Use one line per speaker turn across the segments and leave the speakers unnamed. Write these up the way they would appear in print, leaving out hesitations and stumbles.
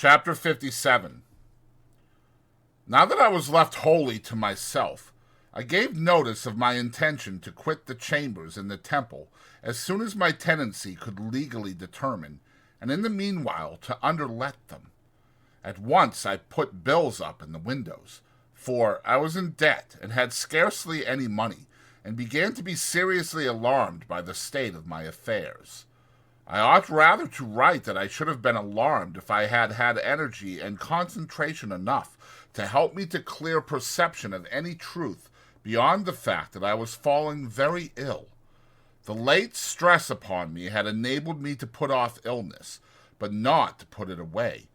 Chapter 57. Now that I was left wholly to myself, I gave notice of my intention to quit the chambers in the temple as soon as my tenancy could legally determine, and in the meanwhile to underlet them. At once I put bills up in the windows, for I was in debt and had scarcely any money, and began to be seriously alarmed by the state of my affairs. I ought rather to write that I should have been alarmed if I had had energy and concentration enough to help me to clear perception of any truth beyond the fact that I was falling very ill. The late stress upon me had enabled me to put off illness, but not to put it away.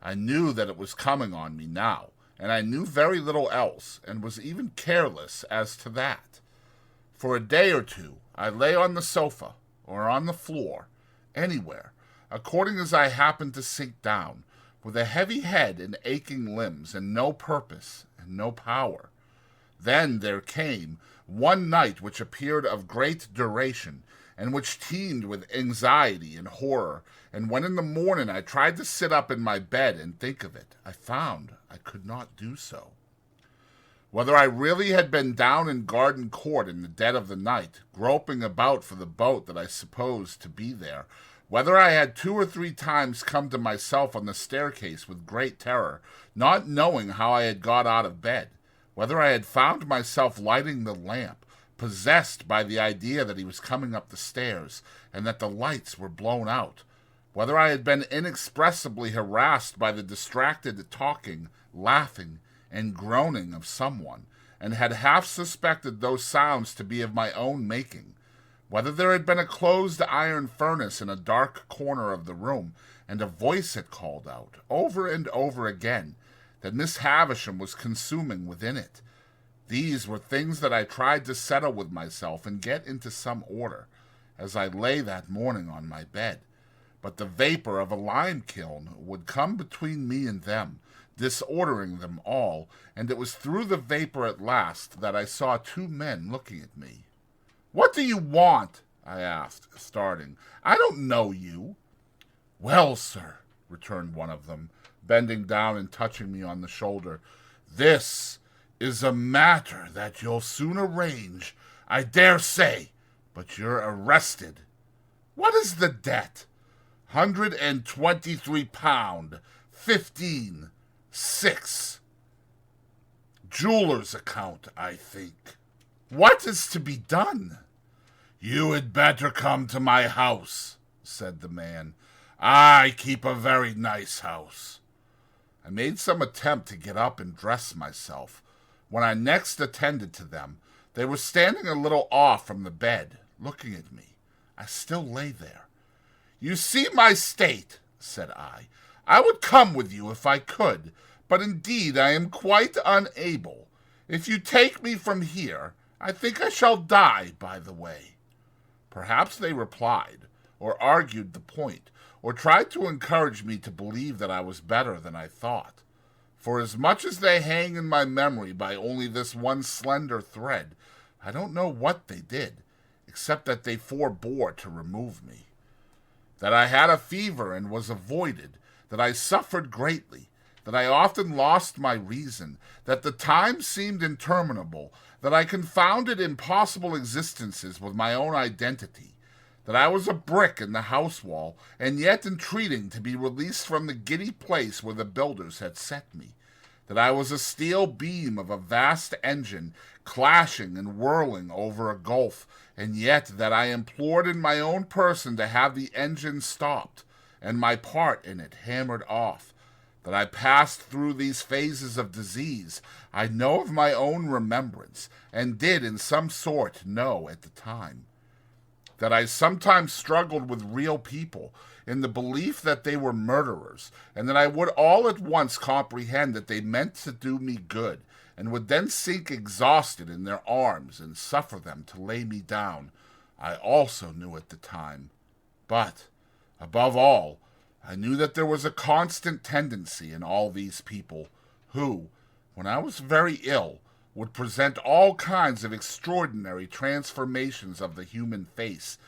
I knew that it was coming on me now, and I knew very little else, and was even careless as to that. For a day or two I lay on the sofa, or on the floor, anywhere, according as I happened to sink down, with a heavy head and aching limbs, and no purpose and no power. Then there came one night which appeared of great duration, and which teemed with anxiety and horror, and when in the morning I tried to sit up in my bed and think of it, I found I could not do so. Whether I really had been down in Garden Court in the dead of the night, groping about for the boat that I supposed to be there, whether I had 2 or 3 times come to myself on the staircase with great terror, not knowing how I had got out of bed, whether I had found myself lighting the lamp, possessed by the idea that he was coming up the stairs, and that the lights were blown out, whether I had been inexpressibly harassed by the distracted talking, laughing, and groaning of someone, and had half suspected those sounds to be of my own making, whether there had been a closed iron furnace in a dark corner of the room, and a voice had called out, over and over again, that Miss Havisham was consuming within it. These were things that I tried to settle with myself and get into some order, as I lay that morning on my bed. But the vapor of a lime kiln would come between me and them, disordering them all, and it was through the vapor at last that I saw 2 men looking at me. "What do you want?" I asked, starting. "I don't know you." "Well, sir," returned one of them, bending down and touching me on the shoulder, "this is a matter that you'll soon arrange, I dare say, but you're arrested." "What is the debt?" £123, 15, 6. Jeweler's account, I think. "What is to be done?" "You had better come to my house," said the man. "I keep a very nice house." I made some attempt to get up and dress myself. When I next attended to them, they were standing a little off from the bed, looking at me. I still lay there. "You see my state," said I. "I would come with you if I could, but indeed I am quite unable. If you take me from here, I think I shall die by the way." Perhaps they replied, or argued the point, or tried to encourage me to believe that I was better than I thought. For as much as they hang in my memory by only this one slender thread, I don't know what they did, except that they forbore to remove me. That I had a fever and was avoided, that I suffered greatly, that I often lost my reason, that the time seemed interminable, that I confounded impossible existences with my own identity, that I was a brick in the house wall, and yet entreating to be released from the giddy place where the builders had set me, that I was a steel beam of a vast engine, clashing and whirling over a gulf, and yet that I implored in my own person to have the engine stopped, and my part in it hammered off, that I passed through these phases of disease, I know of my own remembrance, and did in some sort know at the time. That I sometimes struggled with real people, in the belief that they were murderers, and that I would all at once comprehend that they meant to do me good, and would then sink exhausted in their arms and suffer them to lay me down, I also knew at the time. But, above all, I knew that there was a constant tendency in all these people, who, when I was very ill, would present all kinds of extraordinary transformations of the human face,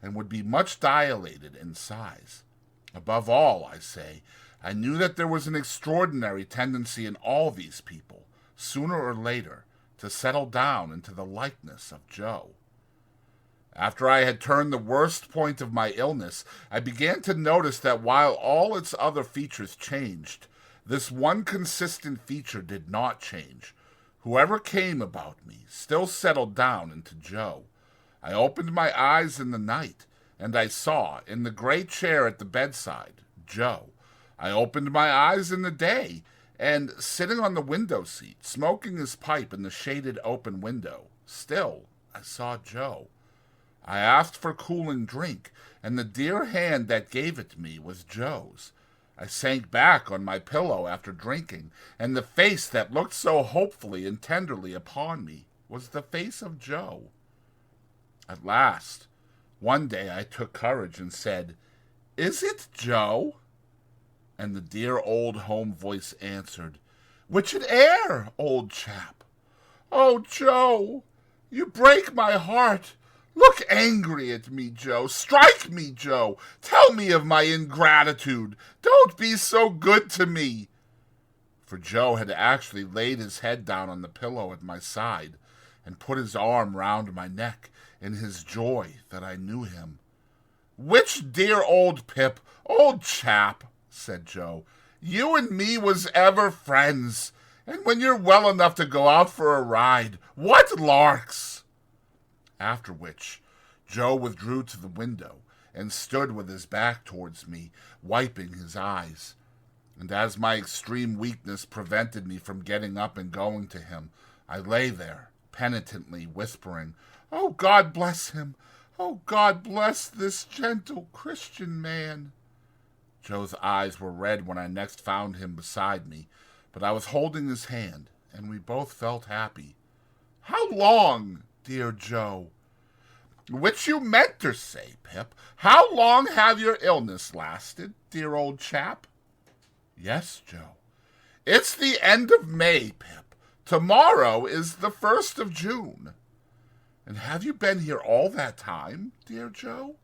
and would be much dilated in size. Above all, I say, I knew that there was an extraordinary tendency in all these people, sooner or later, to settle down into the likeness of Joe. After I had turned the worst point of my illness, I began to notice that while all its other features changed, this one consistent feature did not change. Whoever came about me still settled down into Joe. I opened my eyes in the night, and I saw, in the great chair at the bedside, Joe. I opened my eyes in the day, and sitting on the window seat, smoking his pipe in the shaded open window, still I saw Joe. I asked for cooling drink, and the dear hand that gave it me was Joe's. I sank back on my pillow after drinking, and the face that looked so hopefully and tenderly upon me was the face of Joe. At last, one day I took courage and said, "Is it Joe?" And the dear old home voice answered, "Which it air, old chap." "Oh, Joe, you break my heart. Look angry at me, Joe. Strike me, Joe. Tell me of my ingratitude. Don't be so good to me." For Joe had actually laid his head down on the pillow at my side and put his arm round my neck in his joy that I knew him. "Which dear old Pip, old chap," said Joe. "You and me was ever friends, and when you're well enough to go out for a ride, what larks!" After which, Joe withdrew to the window and stood with his back towards me, wiping his eyes. And as my extreme weakness prevented me from getting up and going to him, I lay there, penitently whispering, "Oh, God bless him! Oh, God bless this gentle Christian man!" Joe's eyes were red when I next found him beside me, but I was holding his hand, and we both felt happy. "How long, dear Joe?" "Which you meant to say, Pip. How long have your illness lasted, dear old chap?" "Yes, Joe." "It's the end of May, Pip. Tomorrow is the 1st of June." "And have you been here all that time, dear Joe?"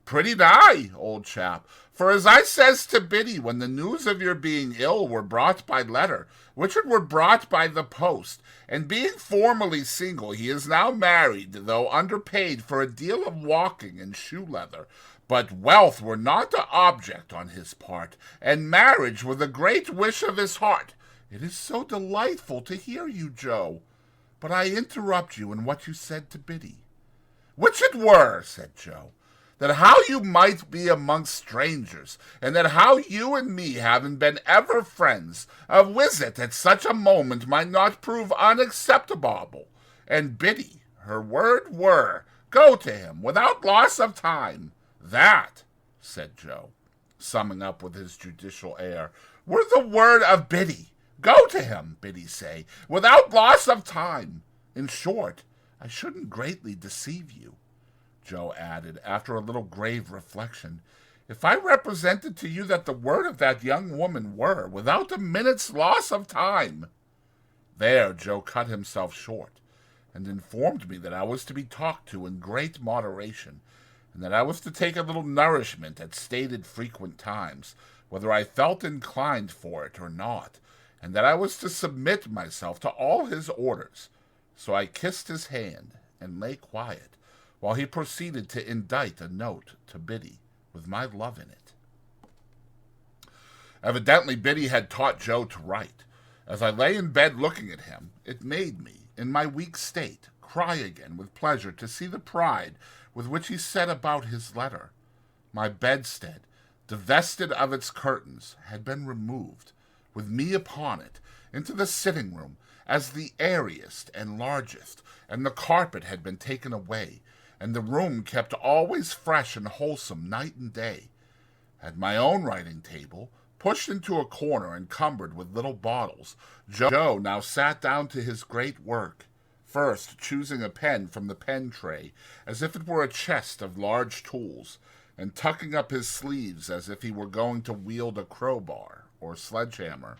"Pretty nigh, old chap. For as I says to Biddy when the news of your being ill were brought by letter, which it were brought by the post, and being formerly single, he is now married, though underpaid for a deal of walking and shoe leather. But wealth were not the object on his part, and marriage were the great wish of his heart. It is so delightful to hear you, Joe. But I interrupt you in what you said to Biddy." "Which it were," said Joe, "that how you might be amongst strangers, and that how you and me, having been ever friends, a visit at such a moment might not prove unacceptable. And Biddy, her word were, go to him without loss of time." "That," said Joe, summing up with his judicial air, "were the word of Biddy. Go to him, Biddy say, without loss of time. In short, I shouldn't greatly deceive you," Joe added, after a little grave reflection, "if I represented to you that the word of that young woman were, without a minute's loss of time." There Joe cut himself short, and informed me that I was to be talked to in great moderation, and that I was to take a little nourishment at stated frequent times, whether I felt inclined for it or not, and that I was to submit myself to all his orders. So I kissed his hand and lay quiet, while he proceeded to indite a note to Biddy with my love in it. Evidently Biddy had taught Joe to write. As I lay in bed looking at him, it made me, in my weak state, cry again with pleasure to see the pride with which he set about his letter. My bedstead, divested of its curtains, had been removed, with me upon it, into the sitting-room, as the airiest and largest, and the carpet had been taken away, and the room kept always fresh and wholesome night and day. At my own writing-table, pushed into a corner and cumbered with little bottles, Joe now sat down to his great work, first choosing a pen from the pen-tray, as if it were a chest of large tools, and tucking up his sleeves as if he were going to wield a crowbar or sledgehammer.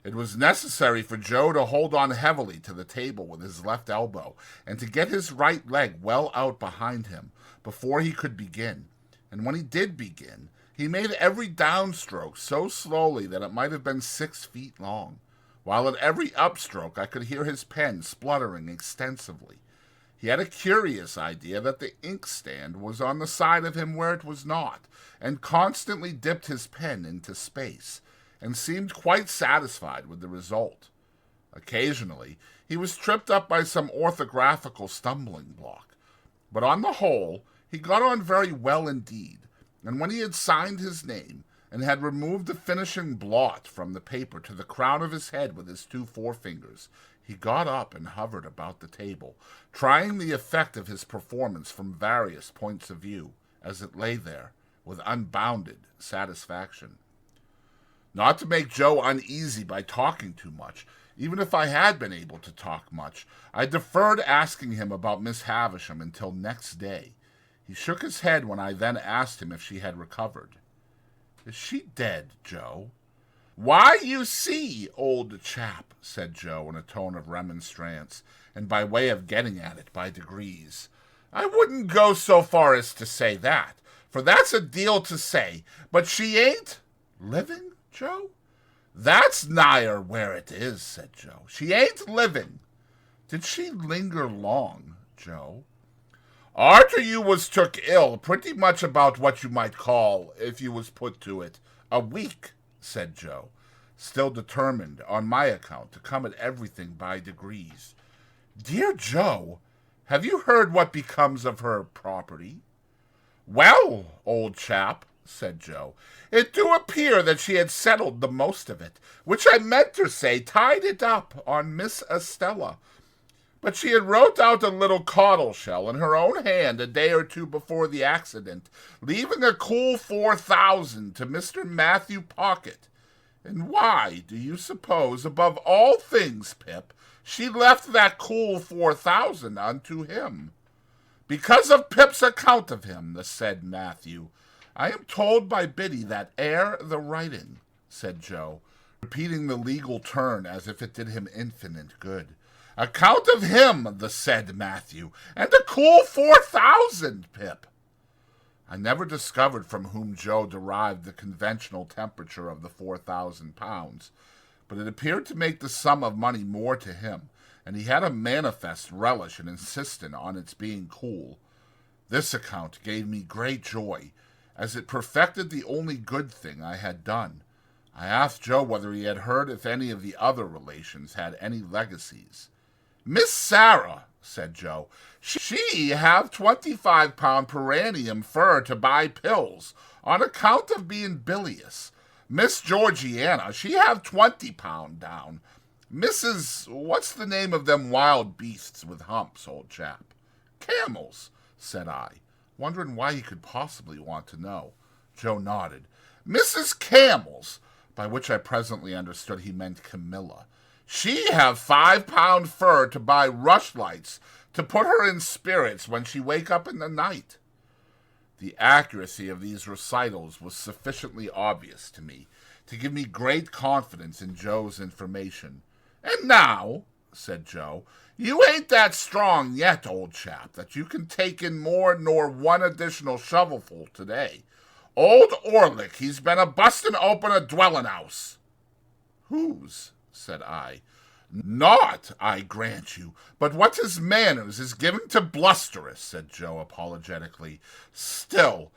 It was necessary for Joe to hold on heavily to the table with his left elbow, and to get his right leg well out behind him, before he could begin. And when he did begin, He made every downstroke so slowly that it might have been 6 feet long, while at every upstroke I could hear his pen spluttering extensively. He had a curious idea that the inkstand was on the side of him where it was not, and constantly dipped his pen into space, and seemed quite satisfied with the result. Occasionally, he was tripped up by some orthographical stumbling block, but on the whole, he got on very well indeed, and when he had signed his name, and had removed the finishing blot from the paper to the crown of his head with his 2 forefingers, he got up and hovered about the table, trying the effect of his performance from various points of view, as it lay there, with unbounded satisfaction. Not to make Joe uneasy by talking too much, even if I had been able to talk much, I deferred asking him about Miss Havisham until next day. He shook his head when I then asked him if she had recovered. "Is she dead, Joe?" "Why, you see, old chap," said Joe in a tone of remonstrance, and by way of getting at it by degrees, "I wouldn't go so far as to say that, for that's a deal to say, but she ain't living, Joe?" "That's nigher where it is," said Joe. "She ain't living." "Did she linger long, Joe?" "Arter you was took ill, pretty much about what you might call, if you was put to it, a week," said Joe, still determined, on my account, to come at everything by degrees. "Dear Joe, have you heard what becomes of her property?" "Well, old chap," said Joe, "it do appear that she had settled the most of it, which I meant to say tied it up on Miss Estella. But she had wrote out a little caudle shell in her own hand a day or 2 before the accident, leaving a cool 4,000 to Mr. Matthew Pocket. And why, do you suppose, above all things, Pip, she left that cool 4,000 unto him? Because of Pip's account of him, the said Matthew. I am told by Biddy that ere the writing," said Joe, repeating the legal turn as if it did him infinite good. "Account of him, the said Matthew, and a cool 4,000, Pip." I never discovered from whom Joe derived the conventional temperature of the 4,000 pounds, but it appeared to make the sum of money more to him, and he had a manifest relish in insisting on its being cool. This account gave me great joy, as it perfected the only good thing I had done. I asked Joe whether he had heard if any of the other relations had any legacies. "Miss Sarah," said Joe, "she have 25 pound per annum fur to buy pills, on account of being bilious. Miss Georgiana, she have 20 pound down. Mrs. What's the name of them wild beasts with humps, old chap?" "Camels," said I, wondering why he could possibly want to know. Joe nodded. "Mrs. Camels," by which I presently understood he meant Camilla. "She have 5 pound fur to buy rushlights to put her in spirits when she wake up in the night." The accuracy of these recitals was sufficiently obvious to me to give me great confidence in Joe's information. "And now," said Joe, "you ain't that strong yet, old chap, that you can take in more nor one additional shovelful today. Old Orlick, he's been a-bustin' open a dwellin'-house." "Whose?" said I. "Not, I grant you, but what his manners is given to blusterous," said Joe apologetically. "Still,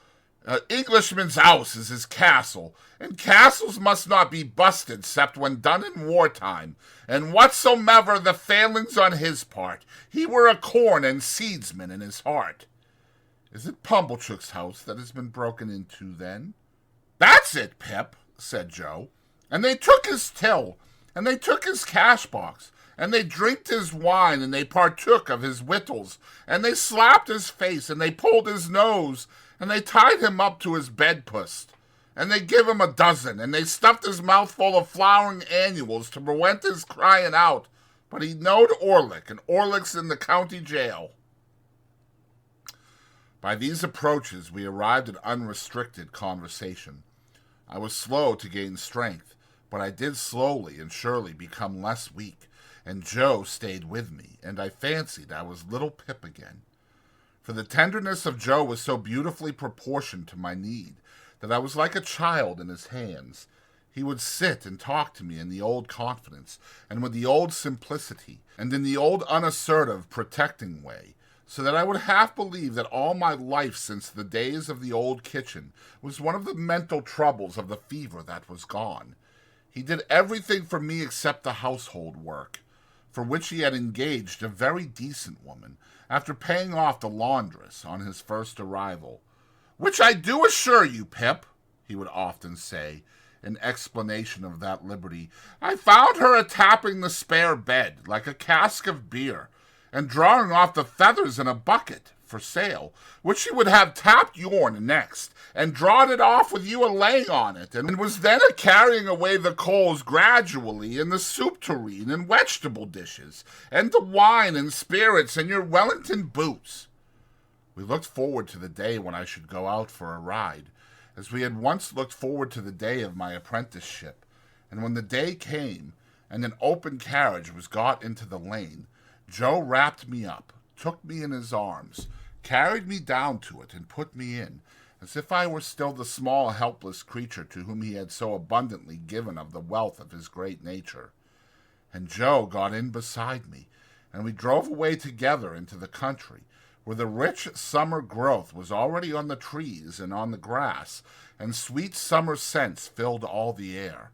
Englishman's house is his castle, and castles must not be busted except when done in wartime, and whatsomever the failings on his part, he were a corn and seedsman in his heart." "Is it Pumblechook's house that has been broken into, then?" "That's it, Pip," said Joe. "And they took his till, and they took his cash-box, and they drinked his wine, and they partook of his victuals, and they slapped his face, and they pulled his nose, and they tied him up to his bedpost, and they give him a dozen, and they stuffed his mouth full of flowering annuals to prevent his crying out, but he knowed Orlick, and Orlick's in the county jail." By these approaches we arrived at unrestricted conversation. I was slow to gain strength, but I did slowly and surely become less weak, and Joe stayed with me, and I fancied I was little Pip again. For the tenderness of Joe was so beautifully proportioned to my need that I was like a child in his hands. He would sit and talk to me in the old confidence, and with the old simplicity, and in the old unassertive, protecting way, so that I would half believe that all my life since the days of the old kitchen was one of the mental troubles of the fever that was gone. He did everything for me except the household work, for which he had engaged a very decent woman, after paying off the laundress on his first arrival. "Which I do assure you, Pip," he would often say, in explanation of that liberty, "I found her a-tapping the spare bed, like a cask of beer, and drawing off the feathers in a bucket for sale, which she would have tapped yourn next, and drawed it off with you a-laying on it, and was then a-carrying away the coals gradually, in the soup tureen and vegetable dishes, and the wine and spirits and your Wellington boots." We looked forward to the day when I should go out for a ride, as we had once looked forward to the day of my apprenticeship, and when the day came, and an open carriage was got into the lane, Joe wrapped me up, took me in his arms, carried me down to it, and put me in, as if I were still the small helpless creature to whom he had so abundantly given of the wealth of his great nature. And Joe got in beside me, and we drove away together into the country, where the rich summer growth was already on the trees and on the grass, and sweet summer scents filled all the air.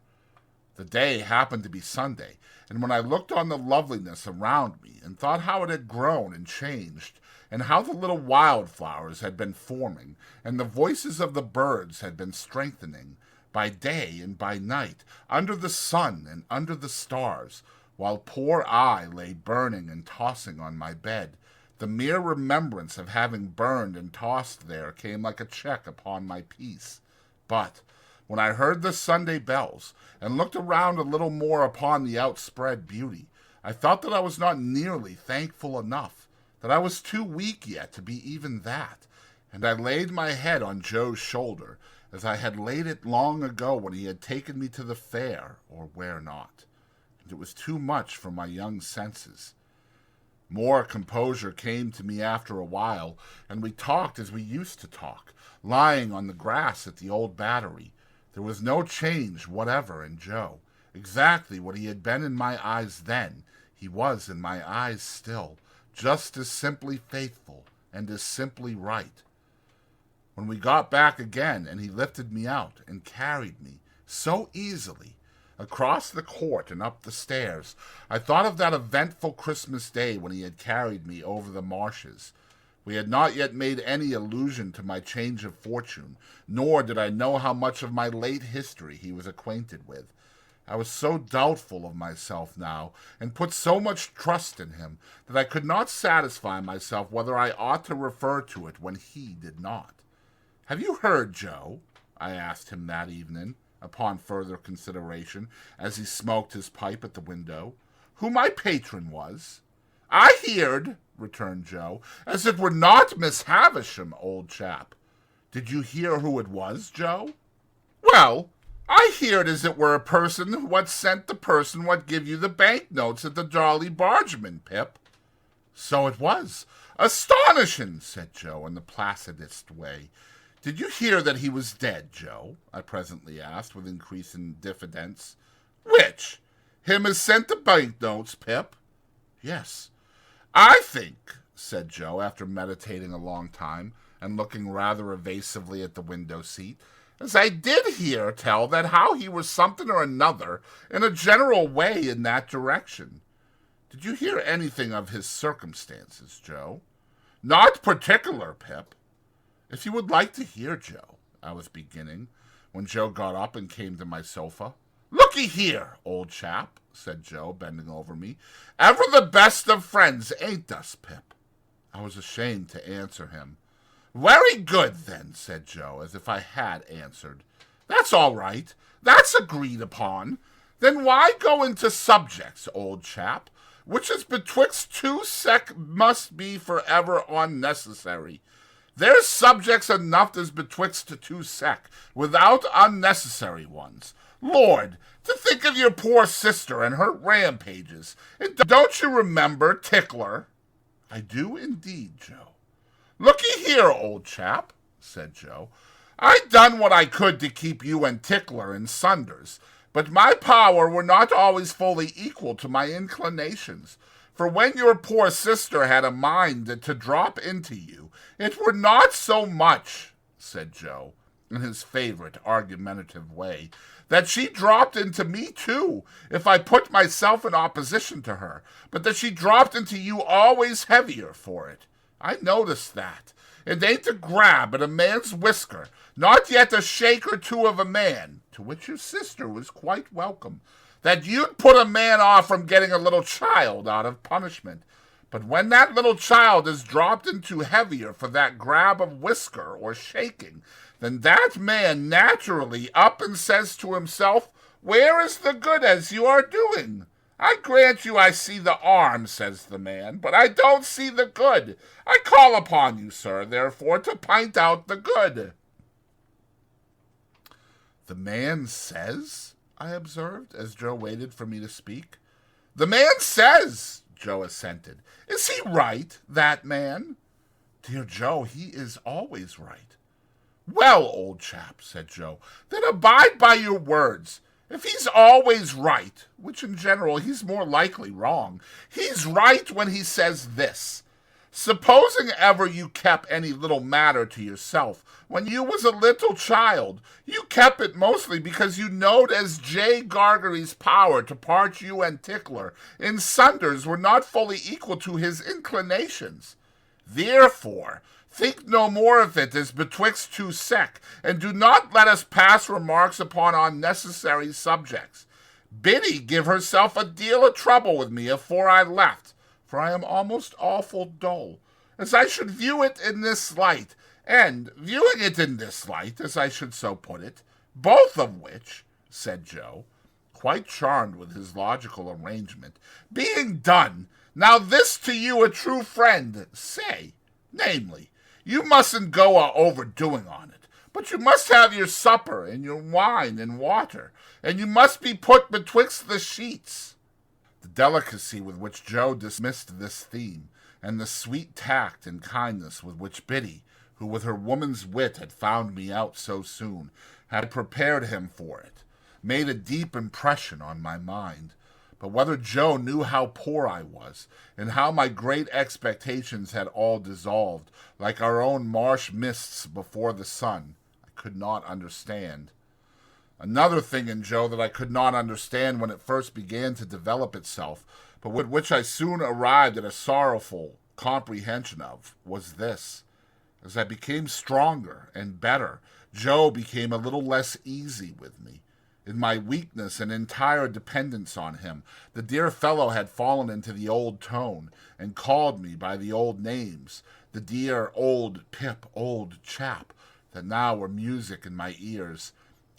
The day happened to be Sunday, and when I looked on the loveliness around me, and thought how it had grown and changed, and how the little wildflowers had been forming, and the voices of the birds had been strengthening, by day and by night, under the sun and under the stars, while poor I lay burning and tossing on my bed, the mere remembrance of having burned and tossed there came like a check upon my peace. But when I heard the Sunday bells, and looked around a little more upon the outspread beauty, I felt that I was not nearly thankful enough, that I was too weak yet to be even that, and I laid my head on Joe's shoulder, as I had laid it long ago when he had taken me to the fair, or where not, and it was too much for my young senses. More composure came to me after a while, and we talked as we used to talk, lying on the grass at the old Battery. There was no change whatever in Joe. Exactly what he had been in my eyes then, he was in my eyes still, just as simply faithful and as simply right. When we got back again, and he lifted me out and carried me so easily across the court and up the stairs, I thought of that eventful Christmas day when he had carried me over the marshes. We had not yet made any allusion to my change of fortune, nor did I know how much of my late history he was acquainted with. I was so doubtful of myself now, and put so much trust in him, that I could not satisfy myself whether I ought to refer to it when he did not. "Have you heard, Joe?" I asked him that evening, upon further consideration, as he smoked his pipe at the window, "who my patron was?" "I heerd," returned Joe, "as it were not Miss Havisham, old chap." "Did you hear who it was, Joe?" "Well, I heerd as it were a person what sent the person what give you the bank-notes at the Jolly Bargeman, Pip." "So it was. Astonishing," said Joe, in the placidest way. "Did you hear that he was dead, Joe?" I presently asked, with increasing diffidence. "Which? Him as sent the bank-notes, Pip?" "Yes." "I think," said Joe, after meditating a long time, and looking rather evasively at the window-seat, "as I did hear tell that how he was something or another in a general way in that direction. Did you hear anything of his circumstances, Joe?" "Not particular, Pip." "If you would like to hear, Joe," I was beginning, when Joe got up and came to my sofa. "Looky here, old chap," said Joe, bending over me. "Ever the best of friends, ain't us, Pip?" I was ashamed to answer him. "Very good, then," said Joe, as if I had answered. "That's all right. That's agreed upon. Then why go into subjects, old chap, which is betwixt two sec must be forever unnecessary. There's subjects enough as betwixt two sec, without unnecessary ones. Lord, to think of your poor sister and her rampages. And don't you remember Tickler?" "I do indeed, Joe." "Looky here, old chap," said Joe. "I'd done what I could to keep you and Tickler in sunders, but my power were not always fully equal to my inclinations. For when your poor sister had a mind to drop into you, it were not so much," said Joe, in his favorite argumentative way, "that she dropped into me too, if I put myself in opposition to her, but that she dropped into you always heavier for it. I noticed that. It ain't a grab at a man's whisker, not yet a shake or two of a man, to which your sister was quite welcome, that you'd put a man off from getting a little child out of punishment. But when that little child is dropped into heavier for that grab of whisker or shaking, then that man naturally up and says to himself, 'Where is the good as you are doing?' 'I grant you I see the arm,' says the man, 'but I don't see the good. I call upon you, sir, therefore, to pint out the good.'" "The man says?" I observed, as Joe waited for me to speak. "The man says," Joe assented. "Is he right, that man?" "Dear Joe, he is always right." "Well, old chap," said Joe, "then abide by your words. If he's always right, which in general he's more likely wrong, he's right when he says this. Supposing ever you kept any little matter to yourself, when you was a little child, you kept it mostly because you knowed as J. Gargery's power to part you and Tickler in sunders were not fully equal to his inclinations. Therefore, think no more of it as betwixt two sec, and do not let us pass remarks upon unnecessary subjects. Biddy give herself a deal of trouble with me afore I left, for I am almost awful dull, as I should view it in this light, and viewing it in this light, as I should so put it, both of which," said Joe, quite charmed with his logical arrangement, "being done, now this to you a true friend say, namely, you mustn't go overdoing on it, but you must have your supper and your wine and water, and you must be put betwixt the sheets." The delicacy with which Joe dismissed this theme, and the sweet tact and kindness with which Biddy, who with her woman's wit had found me out so soon, had prepared him for it, made a deep impression on my mind. But whether Joe knew how poor I was, and how my great expectations had all dissolved, like our own marsh mists before the sun, I could not understand. Another thing in Joe that I could not understand when it first began to develop itself, but with which I soon arrived at a sorrowful comprehension of, was this. As I became stronger and better, Joe became a little less easy with me. In my weakness and entire dependence on him, the dear fellow had fallen into the old tone, and called me by the old names, the dear old Pip, old chap, that now were music in my ears.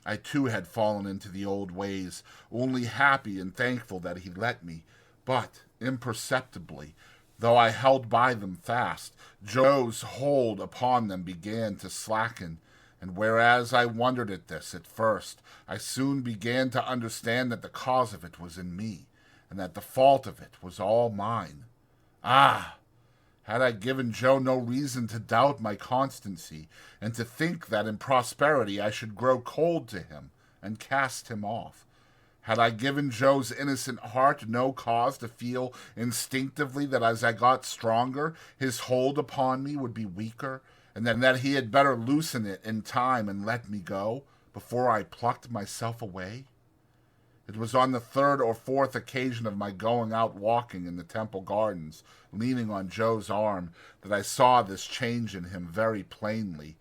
I too had fallen into the old ways, only happy and thankful that he let me, but imperceptibly, though I held by them fast, Joe's hold upon them began to slacken. And whereas I wondered at this at first, I soon began to understand that the cause of it was in me, and that the fault of it was all mine. Ah! Had I given Joe no reason to doubt my constancy, and to think that in prosperity I should grow cold to him and cast him off? Had I given Joe's innocent heart no cause to feel instinctively that as I got stronger, his hold upon me would be weaker, and then that he had better loosen it in time and let me go, before I plucked myself away? It was on the third or fourth occasion of my going out walking in the Temple Gardens, leaning on Joe's arm, that I saw this change in him very plainly.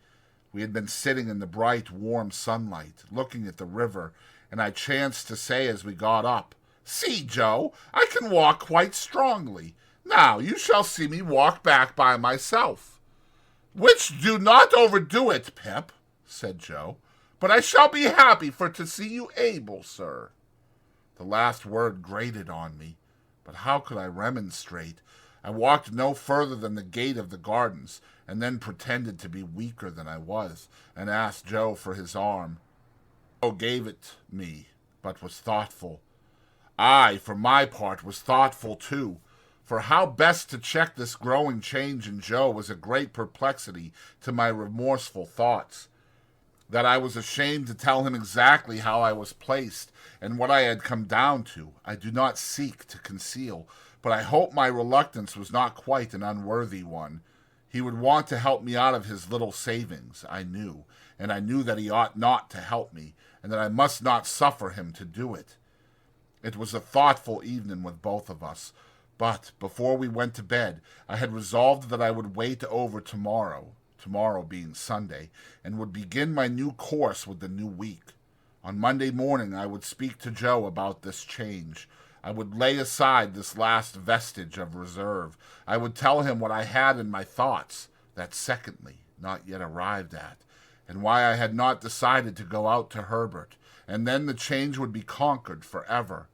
We had been sitting in the bright, warm sunlight, looking at the river, and I chanced to say as we got up, "See, Joe, I can walk quite strongly. Now you shall see me walk back by myself." "Which do not overdo it, Pip," said Joe, "but I shall be happy for to see you able, sir." The last word grated on me, but how could I remonstrate? I walked no further than the gate of the gardens, and then pretended to be weaker than I was, and asked Joe for his arm. Joe gave it me, but was thoughtful. I, for my part, was thoughtful too, for how best to check this growing change in Joe was a great perplexity to my remorseful thoughts. that I was ashamed to tell him exactly how I was placed and what I had come down to, I do not seek to conceal, but I hope my reluctance was not quite an unworthy one. He would want to help me out of his little savings, I knew, and I knew that he ought not to help me, and that I must not suffer him to do it. It was a thoughtful evening with both of us, but before we went to bed, I had resolved that I would wait over tomorrow being Sunday, and would begin my new course with the new week. On Monday morning I would speak to Joe about this change. I would lay aside this last vestige of reserve. I would tell him what I had in my thoughts, that secondly, not yet arrived at, and why I had not decided to go out to Herbert, and then the change would be conquered forever.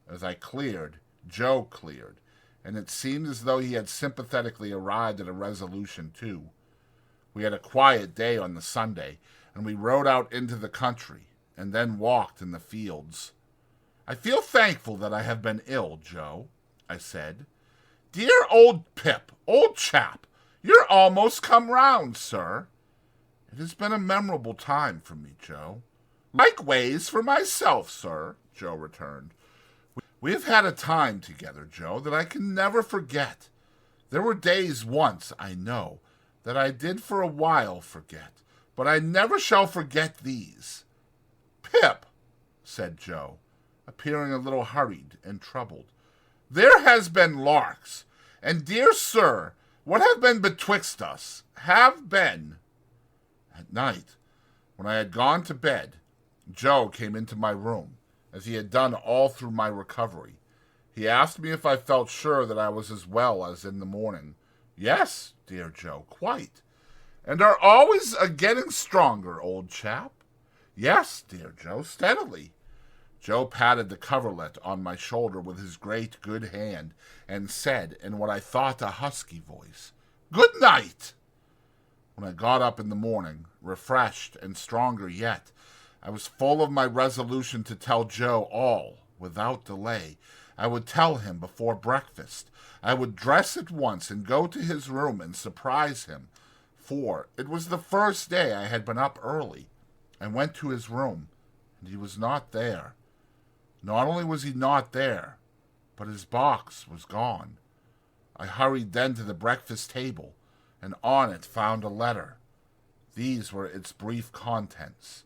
As I cleared, Joe cleared, and it seemed as though he had sympathetically arrived at a resolution too. We had a quiet day on the Sunday, and we rode out into the country, and then walked in the fields. "I feel thankful that I have been ill, Joe," I said. "Dear old Pip, old chap, you're almost come round, sir." "It has been a memorable time for me, Joe." "Likeways for myself, sir," Joe returned. "We have had a time together, Joe, that I can never forget. There were days once, I know, that I did for a while forget, but I never shall forget these." "Pip," said Joe, appearing a little hurried and troubled, "there has been larks, and, dear sir, what have been betwixt us, have been—" At night, when I had gone to bed, Joe came into my room, as he had done all through my recovery. He asked me if I felt sure that I was as well as in the morning. "Yes, dear Joe, quite." "And are always a-getting stronger, old chap?" "Yes, dear Joe, steadily." Joe patted the coverlet on my shoulder with his great good hand, and said, in what I thought a husky voice, "Good night." When I got up in the morning, refreshed and stronger yet, I was full of my resolution to tell Joe all, without delay. I would tell him before breakfast. I would dress at once and go to his room and surprise him, for it was the first day I had been up early. I went to his room, and he was not there. Not only was he not there, but his box was gone. I hurried then to the breakfast table, and on it found a letter. These were its brief contents.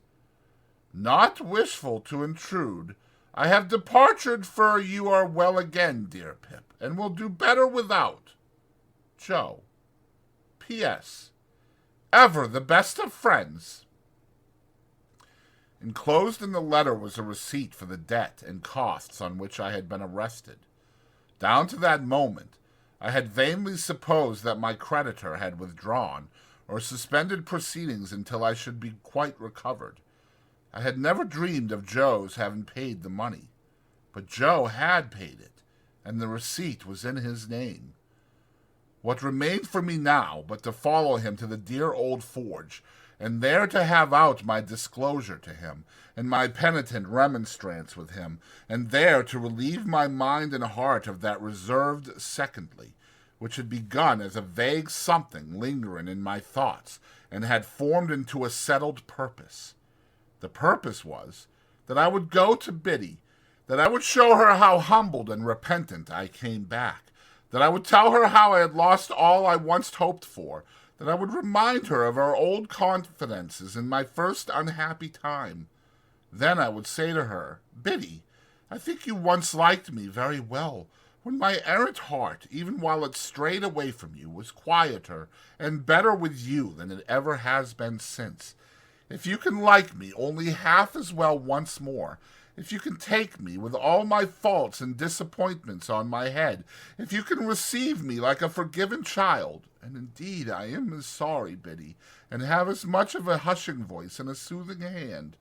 "Not wishful to intrude, I have departured for you are well again, dear Pip, and will do better without. Joe. P.S. Ever the best of friends." Enclosed in the letter was a receipt for the debt and costs on which I had been arrested. Down to that moment, I had vainly supposed that my creditor had withdrawn or suspended proceedings until I should be quite recovered. I had never dreamed of Joe's having paid the money, but Joe had paid it, and the receipt was in his name. What remained for me now but to follow him to the dear old forge, and there to have out my disclosure to him, and my penitent remonstrance with him, and there to relieve my mind and heart of that reserved secondly, which had begun as a vague something lingering in my thoughts, and had formed into a settled purpose. The purpose was that I would go to Biddy, that I would show her how humbled and repentant I came back, that I would tell her how I had lost all I once hoped for, that I would remind her of our old confidences in my first unhappy time. Then I would say to her, "Biddy, I think you once liked me very well, when my errant heart, even while it strayed away from you, was quieter and better with you than it ever has been since. If you can like me only half as well once more, if you can take me with all my faults and disappointments on my head, if you can receive me like a forgiven child, and indeed I am as sorry, Biddy, and have as much of a hushing voice and a soothing hand,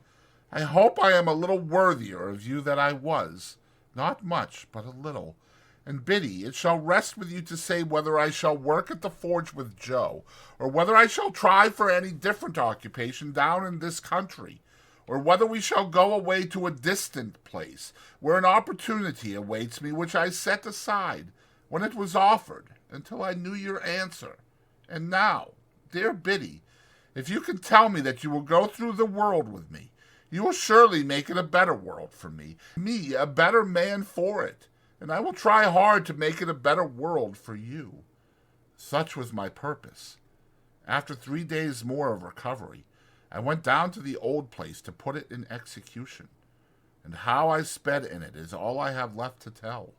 I hope I am a little worthier of you than I was, not much, but a little. And Biddy, it shall rest with you to say whether I shall work at the forge with Joe, or whether I shall try for any different occupation down in this country, or whether we shall go away to a distant place, where an opportunity awaits me which I set aside, when it was offered, until I knew your answer. And now, dear Biddy, If you can tell me that you will go through the world with me, you will surely make it a better world for me a better man for it, and I will try hard to make it a better world for you. Such was my purpose. After 3 days more of recovery, I went down to the old place to put it in execution, and how I sped in it is all I have left to tell.